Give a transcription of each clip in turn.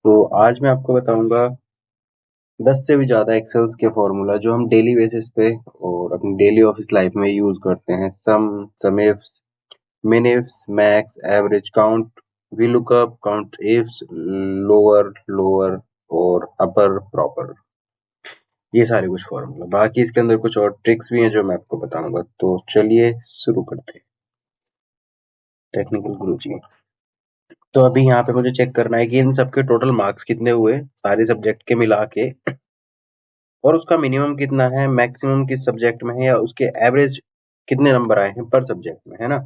तो आज मैं आपको बताऊंगा 10 से भी ज़्यादा एक्सेल्स के फॉर्मूला जो हम डेली बेसिस पे और अपनी डेली ऑफिस लाइफ में यूज करते हैं। Sum ifs, minifs, max, average, count, V lookup, count ifs, lower lower और अपर प्रॉपर, ये सारे कुछ फॉर्मूला। बाकी इसके अंदर कुछ और ट्रिक्स भी हैं जो मैं आपको बताऊंगा। तो चलिए शुरू करते हैं। टेक्निकल गुरुजी। तो अभी यहाँ पे मुझे चेक करना है कि इन सबके टोटल मार्क्स कितने हुए सारे सब्जेक्ट के मिला के, और उसका मिनिमम कितना है, मैक्सिमम किस सब्जेक्ट में है, या उसके एवरेज कितने नंबर आए हैं पर सब्जेक्ट में, है ना।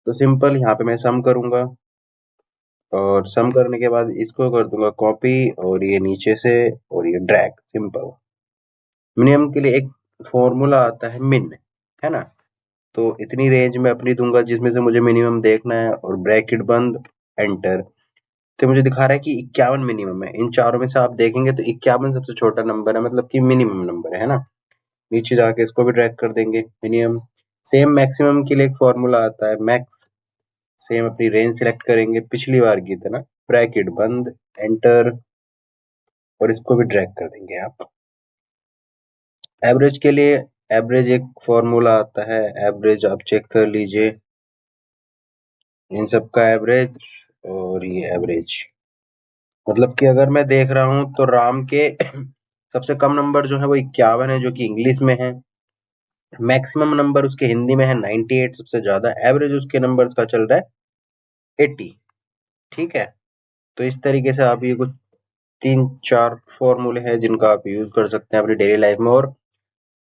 तो सिंपल यहाँ पे मैं सम करूंगा, और सम करने के बाद इसको कर दूंगा कॉपी, और ये नीचे से, और ये ड्रैग। सिंपल। मिनिमम के लिए एक फॉर्मूला आता है मिन, है ना। तो इतनी रेंज में अपनी दूंगा जिसमें से मुझे मिनिमम देखना है, और ब्रैकेट बंद, एंटर। तो मुझे दिखा रहा है कि 51 मिनिमम है। इन चारों में से आप देखेंगे तो 51 सबसे छोटा नंबर है, मतलब कि मिनिमम नंबर है ना। नीचे जाके इसको भी ड्रैग कर देंगे, मिनिमम। सेम मैक्सिमम के लिए एक फॉर्मूला आता है मैक्स। सेम अपनी रेंज सिलेक्ट करेंगे पिछली बार की तरह, ब्रैकेट बंद, एंटर, और इसको भी ड्रैग कर देंगे आप। एवरेज के लिए एवरेज एक फॉर्मूला आता है, एवरेज आप चेक कर लीजिए, इन सब का एवरेज, और ये एवरेज। मतलब कि अगर मैं देख रहा हूं तो राम के सबसे कम नंबर जो है वो 51 है, जो कि इंग्लिश में है। मैक्सिमम नंबर उसके हिंदी में है 98, सबसे ज्यादा एवरेज उसके नंबर्स का चल रहा है 80। ठीक है। तो इस तरीके से आप ये कुछ 3-4 फॉर्मूले हैं जिनका आप यूज कर सकते हैं अपनी डेली लाइफ में, और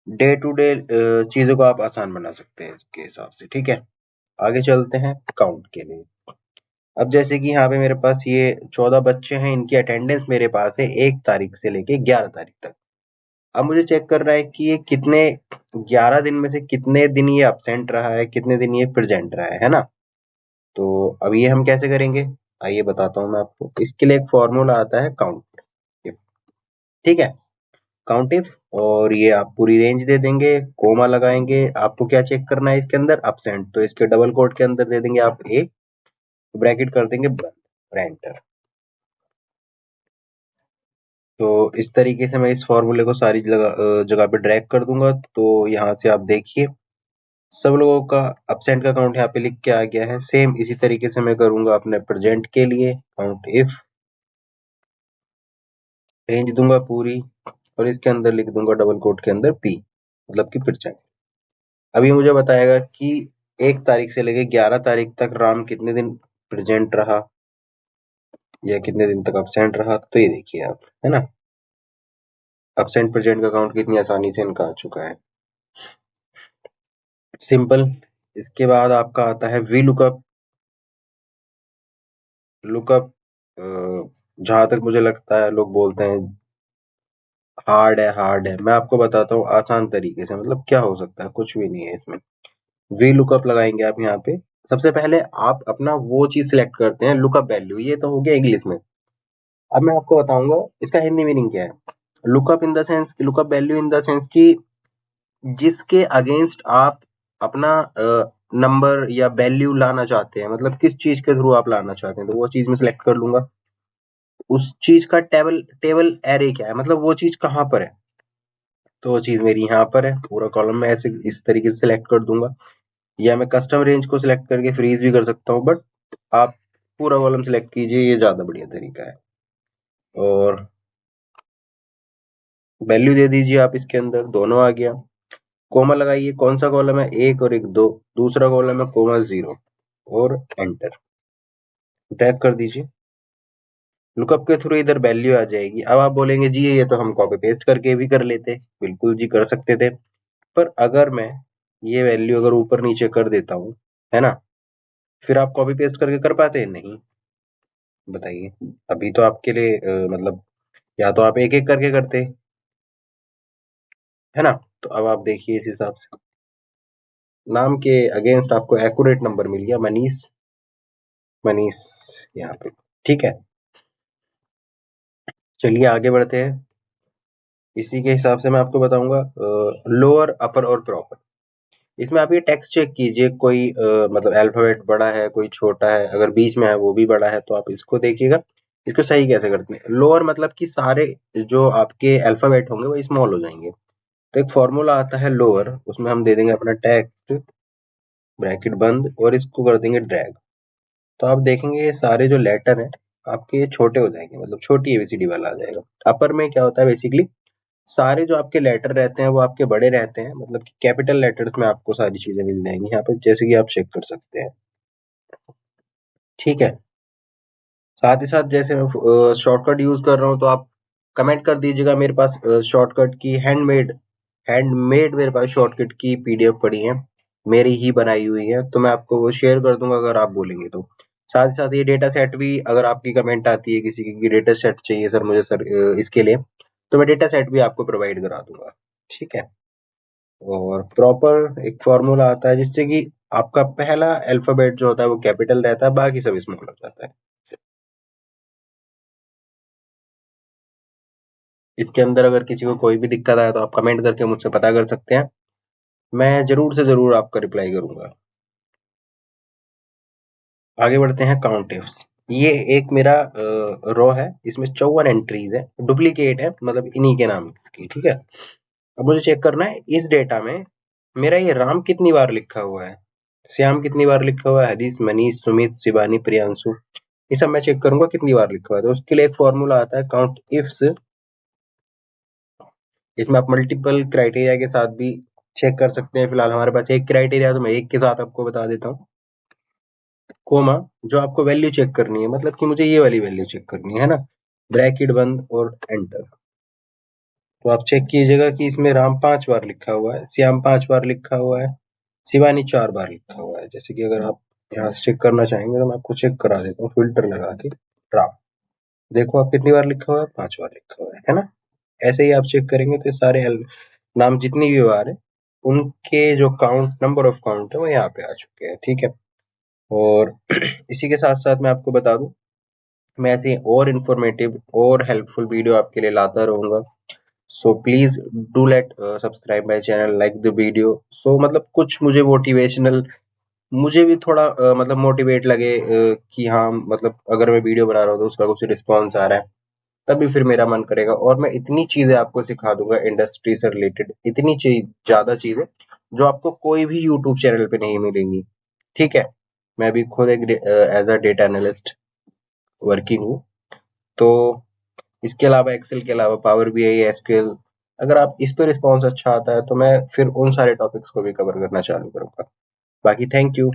डे टू डे चीजों को आप आसान बना सकते हैं इसके हिसाब से। ठीक है। आगे चलते हैं काउंट के लिए। अब जैसे कि यहाँ पे मेरे पास ये 14 बच्चे हैं, इनकी अटेंडेंस मेरे पास है 1 तारीख से लेके 11 तारीख तक। अब मुझे चेक करना है कि ये कितने 11 दिन में से कितने दिन ये absent रहा है, कितने दिन ये प्रेजेंट रहा है ना। तो अब ये हम कैसे करेंगे, आइए बताता हूँ मैं आपको। इसके लिए एक फॉर्मूला आता है काउंट इफ। ठीक है। काउंट इफ, और ये आप पूरी रेंज दे देंगे, कोमा लगाएंगे। आपको क्या चेक करना है इसके अंदर, absent, तो इसके डबल कोट के अंदर दे देंगे आप ए, ब्रैकेट कर देंगे बंद, और एंटर। तो इस तरीके से मैं इस फॉर्मूले को सारी जगह पे ड्रैग कर दूंगा। तो यहाँ से आप देखिए सब लोगों का absent का काउंट यहाँ पे लिख के आ गया है। सेम इसी तरीके से मैं करूंगा अपने प्रेजेंट के लिए। काउंट इफ, रेंज दूंगा पूरी, और इसके अंदर लिख दूंगा डबल कोट के अंदर पी, मतलब कि प्रेजेंट। अभी मुझे बताएगा कि 1 तारीख से लेके 11 तारीख तक राम कितने दिन प्रेजेंट रहा, या कितने दिन तक absent रहा। तो ये देखिए आप, है ना, absent प्रेजेंट का काउंट कितनी आसानी से इनका आ चुका है। सिंपल। इसके बाद आपका आता है वी लुकअप। लुकअप जहां तक मुझे लगता है लोग बोलते हैं हार्ड है, हार्ड है। मैं आपको बताता हूँ आसान तरीके से, मतलब क्या हो सकता है, कुछ भी नहीं है इसमें। वी लुकअप लगाएंगे आप यहाँ पे। सबसे पहले आप अपना वो चीज सिलेक्ट करते हैं, लुकअप वैल्यू। ये तो हो गया इंग्लिश में। अब मैं आपको बताऊंगा इसका हिंदी मीनिंग क्या है। Lookup in the sense, lookup value in the sense कि जिसके अगेंस्ट आप अपना नंबर या वैल्यू लाना चाहते हैं, मतलब किस चीज के थ्रू आप लाना चाहते हैं, तो वो चीज मैं सिलेक्ट कर लूंगा। उस चीज का टेबल टेबल एरे क्या है, मतलब वो चीज कहाँ पर है। तो वो चीज मेरी यहाँ पर है। पूरा कॉलम में ऐसे इस तरीके से सिलेक्ट कर दूंगा, या मैं कस्टम रेंज को सिलेक्ट करके फ्रीज भी कर सकता हूँ, बट आप पूरा कॉलम सिलेक्ट कीजिए, ये ज्यादा बढ़िया तरीका है। और वैल्यू दे दीजिए आप इसके अंदर, दोनों आ गया। कोमा लगाइए, कौन सा कॉलम है, एक और एक दो। दूसरा कॉलम है कोमा 0, और एंटर, टैग कर दीजिए। लुकअप के थ्रू इधर वैल्यू आ जाएगी। अब आप बोलेंगे जी ये तो हम कॉपी पेस्ट करके भी कर लेते। बिल्कुल जी, कर सकते थे। पर अगर मैं ये वैल्यू अगर ऊपर नीचे कर देता हूँ, है ना, फिर आप कॉपी पेस्ट करके कर पाते हैं? नहीं। बताइए। अभी तो आपके लिए मतलब या तो आप एक एक करके करते, है ना। तो अब आप देखिए इस हिसाब से नाम के अगेंस्ट आपको एक्यूरेट नंबर मिल गया, मनीष। मनीष यहाँ पे। ठीक है। चलिए आगे बढ़ते हैं। इसी के हिसाब से मैं आपको बताऊंगा लोअर, अपर और प्रॉपर। इसमें आप ये टेक्स्ट चेक कीजिए, कोई मतलब अल्फाबेट बड़ा है, कोई छोटा है। अगर बीच में है वो भी बड़ा है, तो आप इसको देखिएगा। इसको सही कैसे करते हैं? लोअर मतलब कि सारे जो आपके अल्फाबेट होंगे वो स्मॉल हो जाएंगे। तो एक फॉर्मूला आता है लोअर, उसमें हम दे देंगे अपना टेक्स्ट, ब्रैकेट बंद, और इसको कर देंगे ड्रैग। तो आप देखेंगे ये सारे जो लेटर हैं आपके छोटे हो जाएंगे, मतलब छोटी एबीसीडी वाला आ जाएगा। अपर में क्या होता है बेसिकली, सारे जो आपके लेटर रहते हैं वो आपके बड़े रहते हैं, मतलब कि कैपिटल लेटर्स में आपको सारी चीजें मिल जाएंगी यहाँ पे, जैसे कि आप चेक कर सकते हैं। ठीक है। साथ ही साथ जैसे मैं शॉर्टकट यूज कर रहा हूँ, तो आप कमेंट कर दीजिएगा। मेरे पास शॉर्टकट की हैंडमेड मेरे पास शॉर्टकट की पीडीएफ पड़ी है, मेरी ही बनाई हुई है, तो मैं आपको वो शेयर कर दूंगा अगर आप बोलेंगे तो। साथ ही साथ ये डेटा सेट भी, अगर आपकी कमेंट आती है किसी की डेटा सेट चाहिए सर मुझे, सर इसके लिए, तो मैं डेटा सेट भी आपको प्रोवाइड करा दूंगा। ठीक है। और प्रॉपर एक फॉर्मूला आता है जिससे कि आपका पहला अल्फाबेट जो होता है वो कैपिटल रहता है, बाकी सब स्मॉल हो जाता है। इसके अंदर अगर किसी को कोई भी दिक्कत आए तो आप कमेंट करके मुझसे पता कर सकते हैं, मैं जरूर से जरूर आपका रिप्लाई करूंगा। आगे बढ़ते हैं काउंट इफ्स। ये एक मेरा रो है, इसमें 54 एंट्रीज है, डुप्लीकेट है, मतलब इन्हीं के नाम की। ठीक है। अब मुझे चेक करना है इस डेटा में मेरा ये राम कितनी बार लिखा हुआ है, श्याम कितनी बार लिखा हुआ है, हरीश, मनीष, सुमित, शिवानी, प्रियांशु, ये सब मैं चेक करूंगा कितनी बार लिखा हुआ है। तो उसके लिए एक फॉर्मूला आता है काउंट इफ्स। इसमें आप मल्टीपल क्राइटेरिया के साथ भी चेक कर सकते हैं। फिलहाल हमारे पास एक क्राइटेरिया, तो मैं एक के साथ आपको बता देता हूँ। कोमा, जो आपको वैल्यू चेक करनी है, मतलब कि मुझे ये वाली वैल्यू चेक करनी है ना, ब्रैकेट बंद और एंटर। तो आप चेक कीजिएगा कि इसमें राम 5 बार लिखा हुआ है, श्याम 5 बार लिखा हुआ है, शिवानी 4 बार लिखा हुआ है। जैसे कि अगर आप यहाँ से चेक करना चाहेंगे तो मैं आपको चेक करा देता हूँ फिल्टर लगा के। राम, देखो आप कितनी बार लिखा हुआ है, 5 बार लिखा हुआ है ना। ऐसे ही आप चेक करेंगे तो सारे नाम जितनी भी बार है उनके जो काउंट, नंबर ऑफ काउंट है वो यहाँ पे आ चुके हैं। ठीक है। और इसी के साथ साथ मैं आपको बता दूं, मैं ऐसे और इन्फॉर्मेटिव और हेल्पफुल वीडियो आपके लिए लाता रहूंगा। So please do let subscribe my channel, like the video. So मतलब कुछ मुझे मोटिवेशनल, मुझे भी थोड़ा मतलब मोटिवेट लगे कि हाँ, मतलब अगर मैं वीडियो बना रहा हूँ तो उसका कुछ रिस्पॉन्स आ रहा है, तभी फिर मेरा मन करेगा। और मैं इतनी चीजें आपको सिखा दूंगा इंडस्ट्री से रिलेटेड, इतनी ज्यादा चीजें जो आपको कोई भी यूट्यूब चैनल पे नहीं मिलेंगी। ठीक है। मैं भी खुद एक as a data analyst working हूँ। तो इसके अलावा, एक्सेल के अलावा, पावर बीआई, एसक्यूएल, अगर आप इस पे रिस्पॉन्स अच्छा आता है तो मैं फिर उन सारे टॉपिक्स को भी कवर करना चालू करूंगा। बाकी थैंक यू।